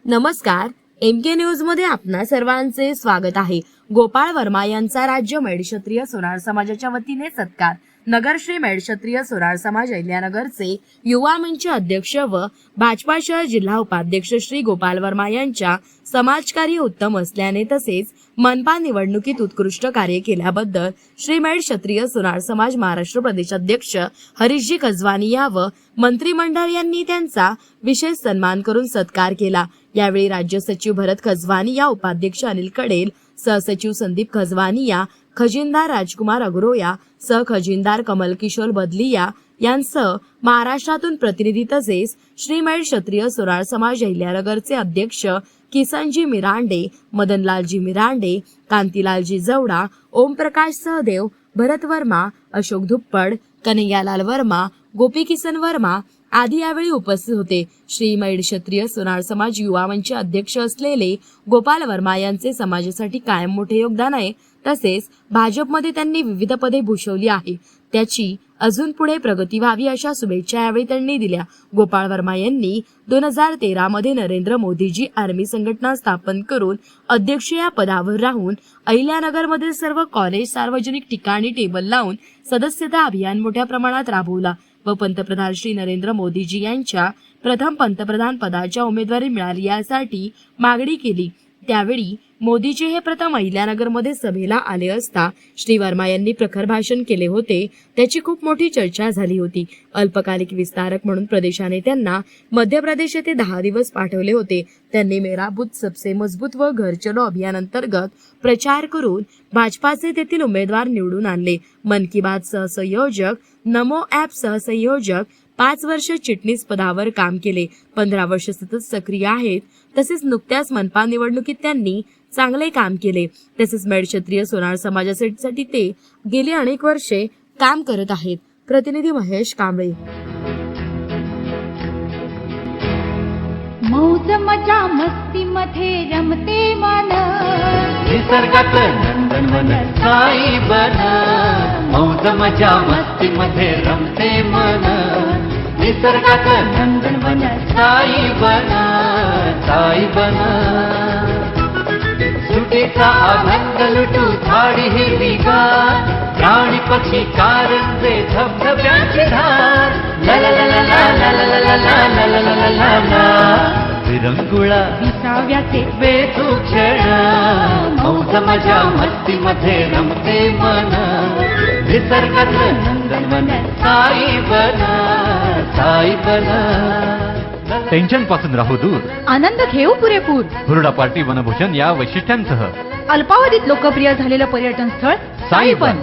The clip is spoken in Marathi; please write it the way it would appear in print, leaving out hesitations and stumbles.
नमस्कार, एमके न्यूज मध्ये आपणा सर्वांचे स्वागत आहे। गोपाळ वर्मा यांचा राज्य मेड क्षत्रिय सोनार समाजाच्या वतीने सत्कार। नगर श्री मेड क्षत्रिय सोनार समाज अहिल्यानगरचे युवा मंच अध्यक्ष व भाजपा शहर जिल्हा उपाध्यक्ष श्री गोपाळ वर्मा यांच्या समाजकार्य उत्तम असल्याने तसेच मनपा निवडणुकीत उत्कृष्ट कार्य केल्याबद्दल श्री मेड क्षत्रिय सोनार समाज महाराष्ट्र प्रदेशाध्यक्ष हरीशजी कजवानिया व मंत्रिमंडळ यांनी त्यांचा विशेष सन्मान करून सत्कार केला। यावेळी राज्य सचिव भरत खजवानिया, उपाध्यक्ष अनिल कडेल, सहसचिव संदीप खजवानिया, खजिनदार राजकुमार अग्रोया, सहखजिनदार कमल किशोर बदलिया यांसह महाराष्ट्रातून प्रतिनिधी तसेच श्री मेड क्षत्रिय सोनार समाज अहिल्यानगरचे अध्यक्ष किसनजी मिरांडे, मदनलालजी मिरांडे, कांतीलालजी जवडा, ओमप्रकाश सहदेव, भरत वर्मा, अशोक धुप्पड, कन्हैयालाल वर्मा, गोपी किसन वर्मा आदी यावेळी उपस्थित होते। श्री मेड क्षत्रिय सोनार समाज युवा मंच अध्यक्ष असलेले गोपाळ वर्मा यांचे समाजासाठी कायम मोठे योगदान आहे। तसेच भाजपमध्ये त्यांनी विविध पदे भूषवली आहे, त्याची अजून पुढे प्रगती व्हावी अशा शुभेच्छा यावेळी त्यांनी दिल्या। गोपाळ वर्मा यांनी 2013 मध्ये नरेंद्र मोदीजी आर्मी संघटना स्थापन करून अध्यक्ष या पदावर राहून अहिल्यानगरमधील सर्व कॉलेज, सार्वजनिक ठिकाणी टेबल लावून सदस्यता अभियान मोठ्या प्रमाणात राबवला व पंतप्रधान श्री नरेंद्र मोदीजी यांच्या प्रथम पंतप्रधान पदाच्या उमेदवारी मिळाली यासाठी मागणी केली। त्यावेळी मोदीजी हे प्रथम अहिल्यानगरमध्ये सभेला आले असता श्री वर्मा यांनी प्रखर भाषण केले होते, त्याची खूप मोठी चर्चा झाली होती। अल्पकालिक विस्तारक म्हणून प्रदेशाने त्यांना मध्य प्रदेश येथे 10 दिवस पाठवले होते। त्यांनी मेरा बूथ सबसे मजबूत व घर चलो अभियान अंतर्गत प्रचार करून भाजपाचे तेथील उमेदवार निवडून आणले। मन की बात सहसंयोजक, नमो ॲप सहसंयोजक, 5 वर्ष चिटणीस पदावर काम केले, 15 वर्ष सतत सक्रिय आहेत। तसेच नुकत्याच मनपा निवडणुकीत त्यांनी चांगले काम केले। तसेच मेड क्षत्रिय सोनार समाजासाठी ते गेली अनेक वर्षे काम करत आहेत। प्रतिनिधी महेश कांबळे। मौज मजा मस्ती मध्ये रमते मन, निसर्गात नंदनवन साई बन। मौज मजा मस्ती मध्ये रमते मन, निसर्गात नंदनवन साई बन, साई बन। सुटीचा आनंद लुटू झाडी हिरवीगार, प्राणी पक्षी कारंजे धबधब्याची धार। ला ला ला ला ला ला ला ला ला ला ला ला ला ला। विरंगुळा विसाव्याचे बेतू क्षण, मौज मजा मस्ती मध्ये रमते मन, निसर्गात नंदनवन साई बन, साई बन। टेन्शन पासून राहू दूर, आनंद घेऊ पुरेपूर। हुरडा पार्टी वनभोजन या वैशिष्ट्यांसह अल्पावधीत लोकप्रिय झालेलं पर्यटन स्थळ साईबन।